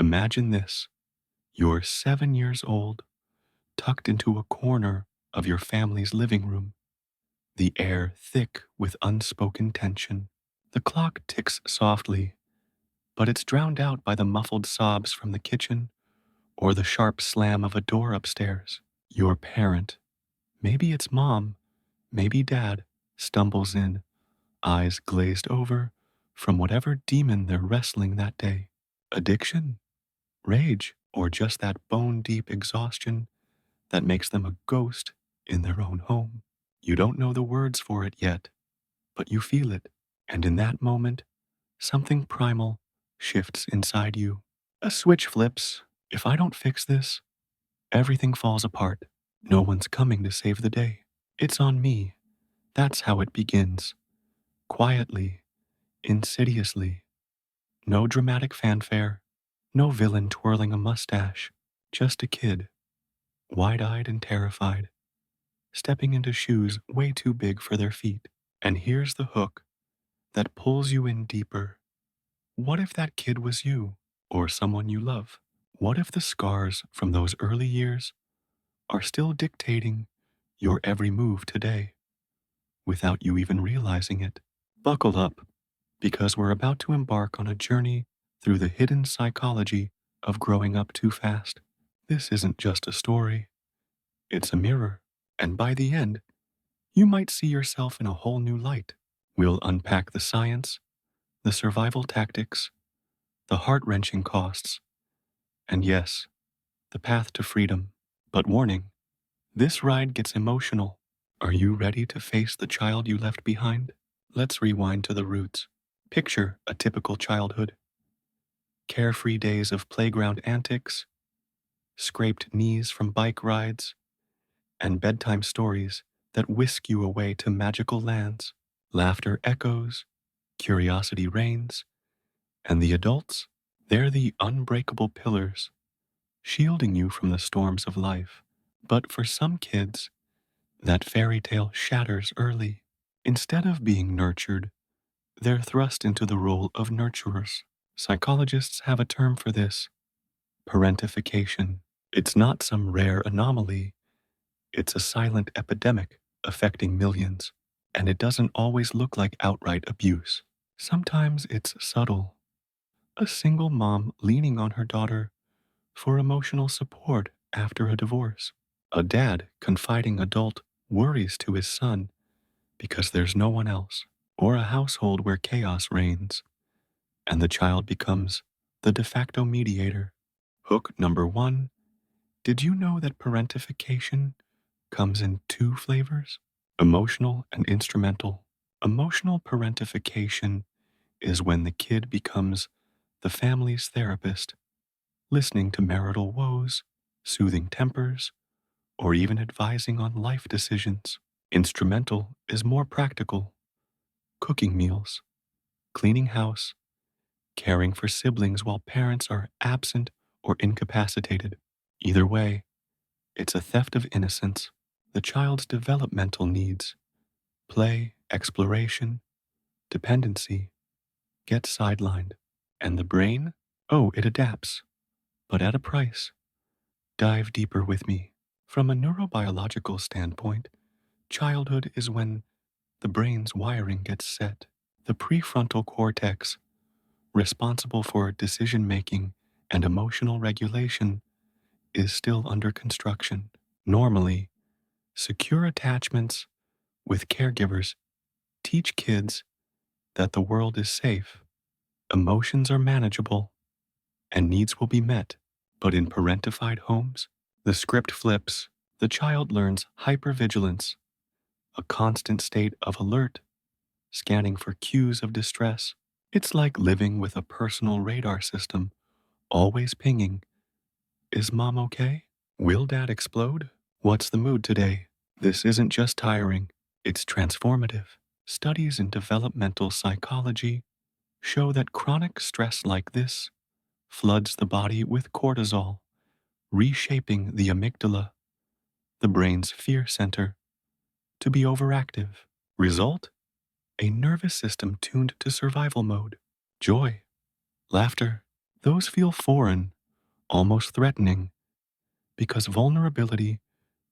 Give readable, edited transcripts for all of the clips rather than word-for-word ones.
Imagine this. You're 7 years old, tucked into a corner of your family's living room, the air thick with unspoken tension. The clock ticks softly, but it's drowned out by the muffled sobs from the kitchen or the sharp slam of a door upstairs. Your parent, maybe it's mom, maybe dad, stumbles in, eyes glazed over from whatever demon they're wrestling that day. Addiction, rage, or just that bone-deep exhaustion that makes them a ghost in their own home. You don't know the words for it yet, but you feel it. And in that moment, something primal shifts inside you. A switch flips. If I don't fix this, everything falls apart. No one's coming to save the day. It's on me. That's how it begins. Quietly, insidiously. No dramatic fanfare. No villain twirling a mustache. Just a kid, wide-eyed and terrified, stepping into shoes way too big for their feet. And here's the hook that pulls you in deeper. What if that kid was you, or someone you love? What if the scars from those early years are still dictating your every move today, without you even realizing it? Buckle up, because we're about to embark on a journey through the hidden psychology of growing up too fast. This isn't just a story, it's a mirror, and by the end, you might see yourself in a whole new light. We'll unpack the science, the survival tactics, the heart-wrenching costs, and yes, the path to freedom. But warning, this ride gets emotional. Are you ready to face the child you left behind? Let's rewind to the roots. Picture a typical childhood. Carefree days of playground antics, scraped knees from bike rides, and bedtime stories that whisk you away to magical lands. Laughter echoes, curiosity reigns, and the adults, they're the unbreakable pillars, shielding you from the storms of life. But for some kids, that fairy tale shatters early. Instead of being nurtured, they're thrust into the role of nurturers. Psychologists have a term for this: parentification. It's not some rare anomaly, it's a silent epidemic affecting millions. And it doesn't always look like outright abuse. Sometimes it's subtle. A single mom leaning on her daughter for emotional support after a divorce. A dad confiding adult worries to his son because there's no one else. Or a household where chaos reigns and the child becomes the de facto mediator. Hook number one. Did you know that parentification comes in two flavors? Emotional and instrumental. Emotional parentification is when the kid becomes the family's therapist, listening to marital woes, soothing tempers, or even advising on life decisions. Instrumental is more practical: cooking meals, cleaning house, caring for siblings while parents are absent or incapacitated. Either way, it's a theft of innocence. The child's developmental needs, play, exploration, dependency, get sidelined. And the brain? Oh, it adapts, but at a price. Dive deeper with me. From a neurobiological standpoint, childhood is when the brain's wiring gets set. The prefrontal cortex, responsible for decision-making and emotional regulation, is still under construction. Normally, secure attachments with caregivers teach kids that the world is safe, emotions are manageable, and needs will be met. But in parentified homes, the script flips. The child learns hypervigilance, a constant state of alert, scanning for cues of distress. It's like living with a personal radar system, always pinging. Is mom okay? Will dad explode? What's the mood today? This isn't just tiring, it's transformative. Studies in developmental psychology show that chronic stress like this floods the body with cortisol, reshaping the amygdala, the brain's fear center, to be overactive. Result? A nervous system tuned to survival mode. Joy, laughter, Those feel foreign, almost threatening, because vulnerability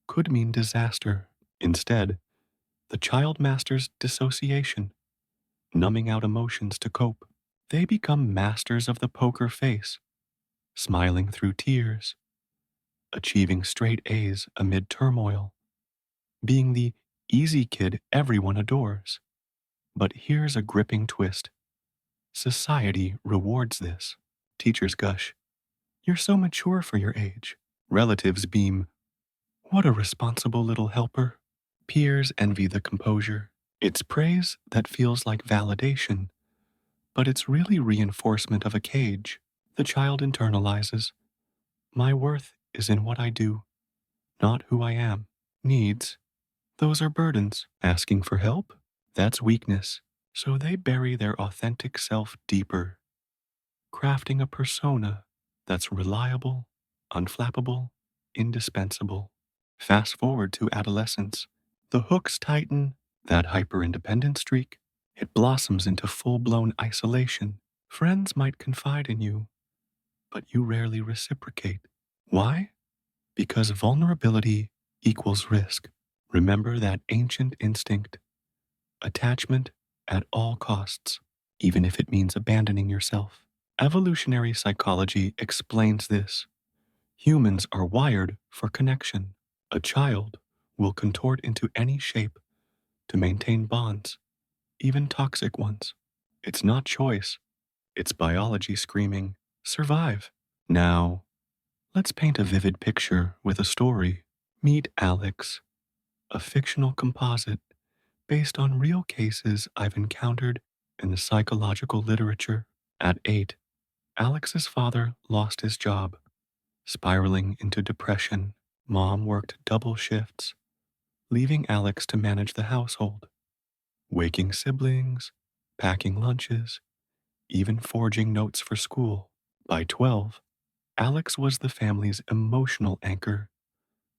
could mean disaster. Instead, the child masters dissociation, numbing out emotions to cope. They become masters of the poker face, smiling through tears, achieving straight A's amid turmoil, being the easy kid everyone adores. But here's a gripping twist. Society rewards this. Teachers gush, "You're so mature for your age." Relatives beam, "What a responsible little helper." Peers envy the composure. It's praise that feels like validation, but it's really reinforcement of a cage. The child internalizes, "My worth is in what I do, not who I am." Needs, those are burdens. Asking for help, that's weakness. So they bury their authentic self deeper, crafting a persona that's reliable, unflappable, indispensable. Fast forward to adolescence. The hooks tighten, that hyper-independent streak. It blossoms into full-blown isolation. Friends might confide in you, but you rarely reciprocate. Why? Because vulnerability equals risk. Remember that ancient instinct: attachment at all costs, even if it means abandoning yourself. Evolutionary psychology explains this. Humans are wired for connection. A child will contort into any shape to maintain bonds, even toxic ones. It's not choice, it's biology screaming, "Survive." Now, let's paint a vivid picture with a story. Meet Alex, a fictional composite based on real cases I've encountered in the psychological literature. At 8, Alex's father lost his job, spiraling into depression. Mom worked double shifts, leaving Alex to manage the household, waking siblings, packing lunches, even forging notes for school. By 12, Alex was the family's emotional anchor,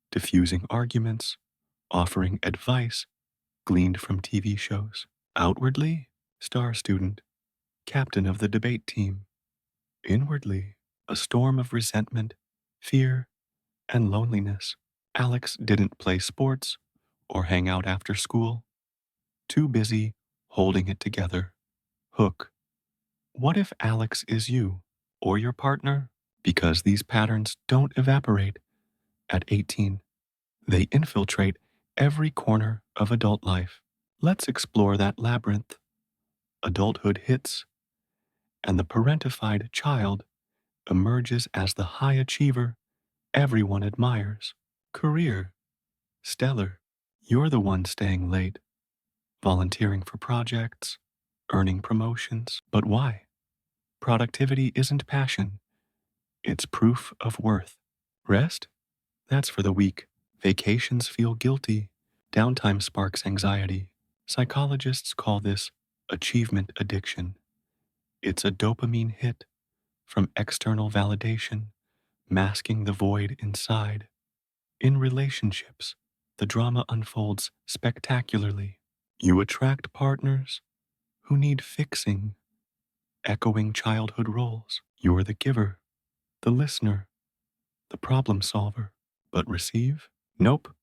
diffusing arguments, offering advice gleaned from TV shows. Outwardly, star student, captain of the debate team. Inwardly, a storm of resentment, fear, and loneliness. Alex didn't play sports or hang out after school. Too busy holding it together. Hook. What if Alex is you or your partner? Because these patterns don't evaporate at 18. They infiltrate every corner of adult life. Let's explore that labyrinth. Adulthood hits, and the parentified child emerges as the high achiever everyone admires. Career, stellar. You're the one staying late, volunteering for projects, earning promotions. But why? Productivity isn't passion, it's proof of worth. Rest? That's for the weak. Vacations feel guilty. Downtime sparks anxiety. Psychologists call this achievement addiction. It's a dopamine hit from external validation, masking the void inside. In relationships, the drama unfolds spectacularly. You attract partners who need fixing, echoing childhood roles. You're the giver, the listener, the problem solver. But receive? Nope.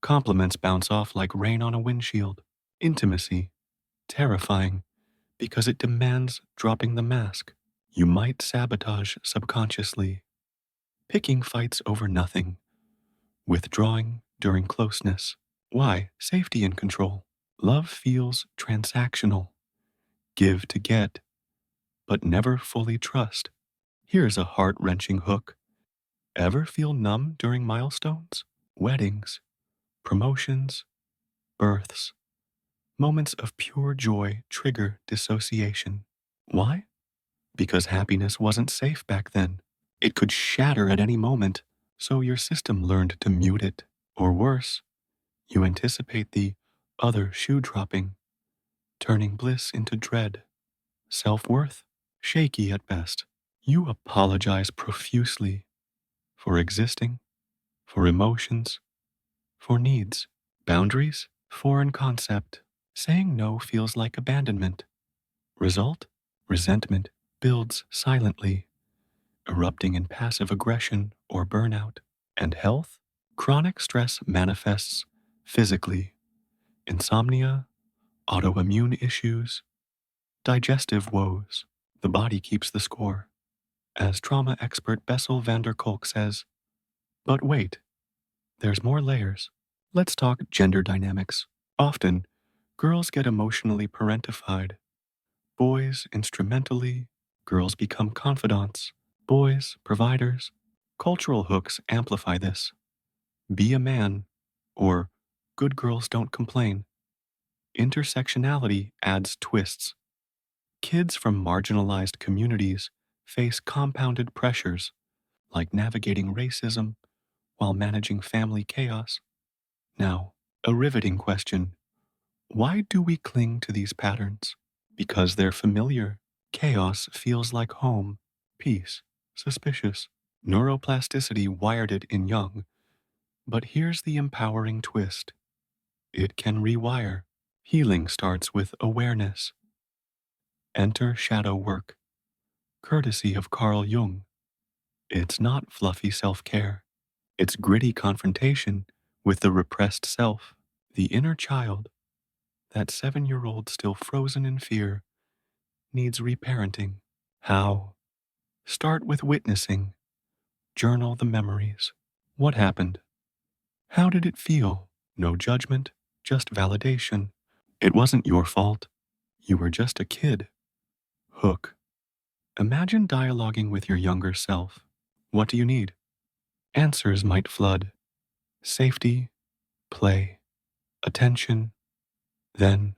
Compliments bounce off like rain on a windshield. Intimacy, terrifying, because it demands dropping the mask. You might sabotage subconsciously, picking fights over nothing, withdrawing during closeness. Why? Safety and control. Love feels transactional, give to get, but never fully trust. Here's a heart-wrenching hook. Ever feel numb during milestones? Weddings, promotions, births. Moments of pure joy trigger dissociation. Why? Because happiness wasn't safe back then. It could shatter at any moment, so your system learned to mute it. Or worse, you anticipate the other shoe dropping, turning bliss into dread. Self-worth? Shaky at best. You apologize profusely for existing, for emotions, for needs. Boundaries? Foreign concept. Saying no feels like abandonment. Result? Resentment builds silently. erupting in passive aggression or burnout. And health? Chronic stress manifests physically: insomnia, autoimmune issues, digestive woes. The body keeps the score. As trauma expert Bessel van der Kolk says, but wait, there's more layers. Let's talk gender dynamics. Often, girls get emotionally parentified, boys instrumentally, girls become confidants, boys providers. Cultural hooks amplify this. Be a man, or good girls don't complain. Intersectionality adds twists. Kids from marginalized communities face compounded pressures, like navigating racism while managing family chaos. Now, a riveting question: why do we cling to these patterns? Because they're familiar. Chaos feels like home, peace, suspicious. Neuroplasticity wired it in young, but here's the empowering twist: it can rewire. Healing starts with awareness. Enter shadow work, courtesy of Carl Jung. It's not fluffy self care, it's gritty confrontation with the repressed self, the inner child. That 7-year old still frozen in fear needs reparenting. How? Start with witnessing. Journal the memories. What happened? How did it feel? No judgment, just validation. It wasn't your fault. You were just a kid. Hook. Imagine dialoguing with your younger self. What do you need? Answers might flood. Safety, play, attention. Then,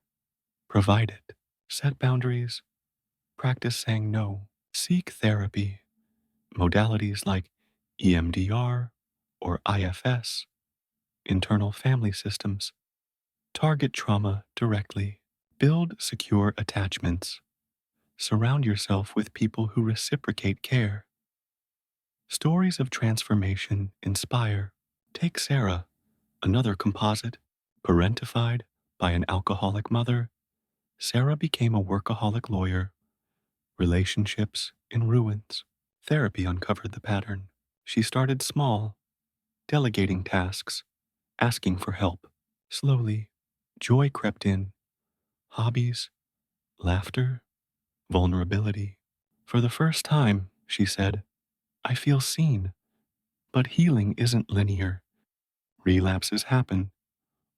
provide it. Set boundaries. Practice saying no. Seek therapy. Modalities like EMDR or IFS, internal family systems, target trauma directly. Build secure attachments. Surround yourself with people who reciprocate care. Stories of transformation inspire. Take Sarah, another composite, parentified by an alcoholic mother. Sarah became a workaholic lawyer. Relationships in ruins. Therapy uncovered the pattern. She started small, delegating tasks, asking for help. Slowly, joy crept in. Hobbies, laughter, vulnerability. For the first time, she said, I feel seen. But healing isn't linear. Relapses happen.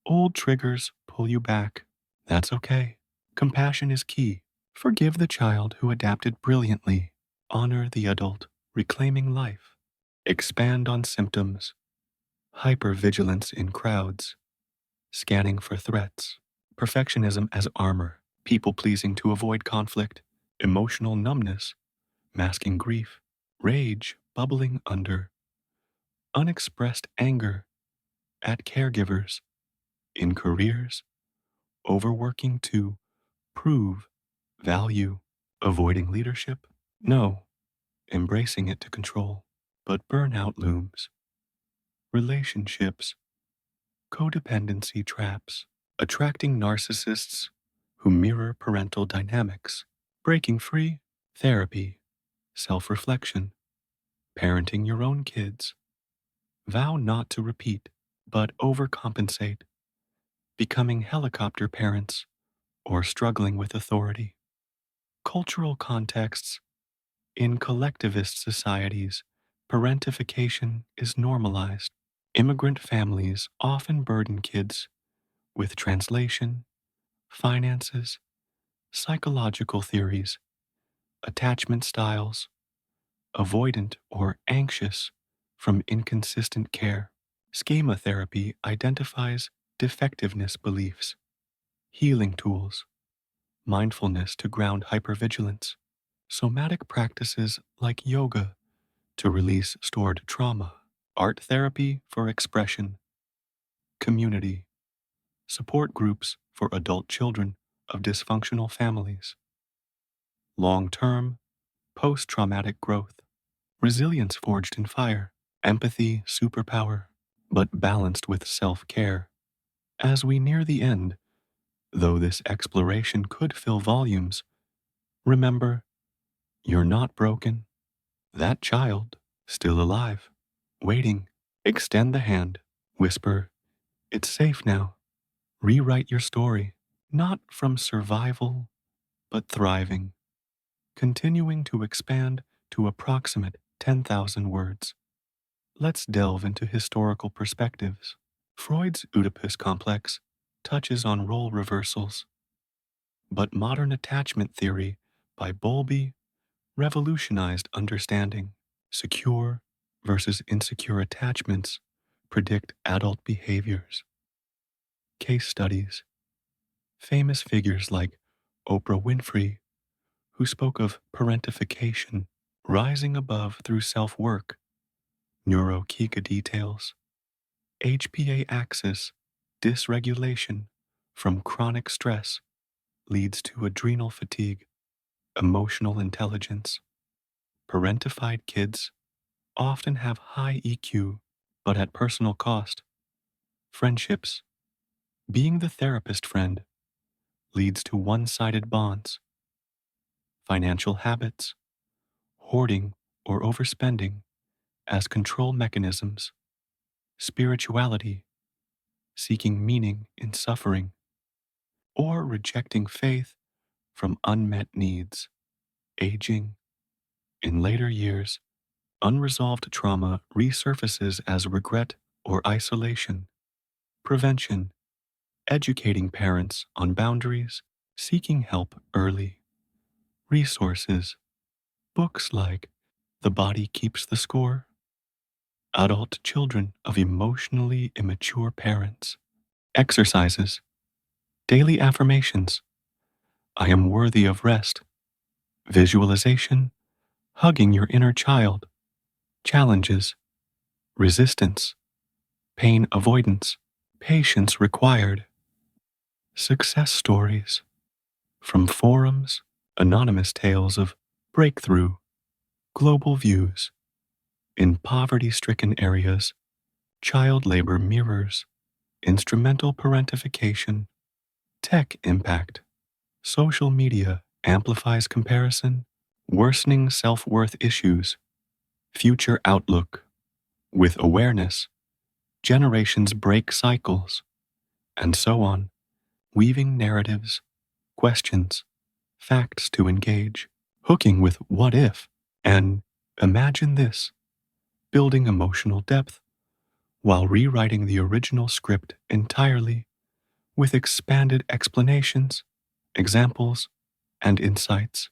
Old triggers pull you back. That's okay. Compassion is key. Forgive the child who adapted brilliantly. Honor the adult, reclaiming life. Expand on symptoms. Hypervigilance in crowds. Scanning for threats. Perfectionism as armor. People pleasing to avoid conflict. Emotional numbness. Masking grief. Rage bubbling under. Unexpressed anger at caregivers. In careers. Overworking to prove value. Avoiding leadership? No. Embracing it to control. But burnout looms. Relationships. Codependency traps. Attracting narcissists who mirror parental dynamics. Breaking free. Therapy. Self-reflection. Parenting your own kids. Vow not to repeat, but overcompensate. Becoming helicopter parents or struggling with authority. Cultural contexts. In collectivist societies, parentification is normalized. Immigrant families often burden kids with translation, finances, psychological theories, attachment styles, avoidant or anxious from inconsistent care. Schema therapy identifies defectiveness beliefs, healing tools, mindfulness to ground hypervigilance, somatic practices like yoga to release stored trauma, art therapy for expression, community, support groups for adult children of dysfunctional families, long-term, post-traumatic growth, resilience forged in fire, empathy superpower, but balanced with self-care. As we near the end, though this exploration could fill volumes, remember, you're not broken. That child, still alive, waiting. Extend the hand. Whisper, it's safe now. Rewrite your story, not from survival, but thriving, continuing to expand to approximate 10,000 words. Let's delve into historical perspectives. Freud's Oedipus complex touches on role reversals, but modern attachment theory by Bowlby revolutionized understanding. Secure versus insecure attachments predict adult behaviors. Case studies. Famous figures like Oprah Winfrey, who spoke of parentification, rising above through self work, neurokika details, HPA axis dysregulation from chronic stress leads to adrenal fatigue, emotional intelligence. Parentified kids often have high EQ, but at personal cost. Friendships, being the therapist friend, leads to one sided bonds. Financial habits, hoarding or overspending as control mechanisms. Spirituality, seeking meaning in suffering, or rejecting faith from unmet needs. Aging. In later years, unresolved trauma resurfaces as regret or isolation. Prevention, educating parents on boundaries, seeking help early. Resources, books like The Body Keeps the Score, Adult Children of Emotionally Immature Parents. Exercises, daily affirmations, I am worthy of rest. Visualization, hugging your inner child. Challenges, resistance, pain avoidance, patience required. Success stories, from forums, anonymous tales of breakthrough, global views. In poverty-stricken areas, child labor mirrors, instrumental parentification, tech impact. Social media amplifies comparison, worsening self-worth issues. Future outlook. With awareness, generations break cycles, and so on, weaving narratives, questions, facts to engage, hooking with what if, and imagine this, building emotional depth while rewriting the original script entirely with expanded explanations, examples, and insights.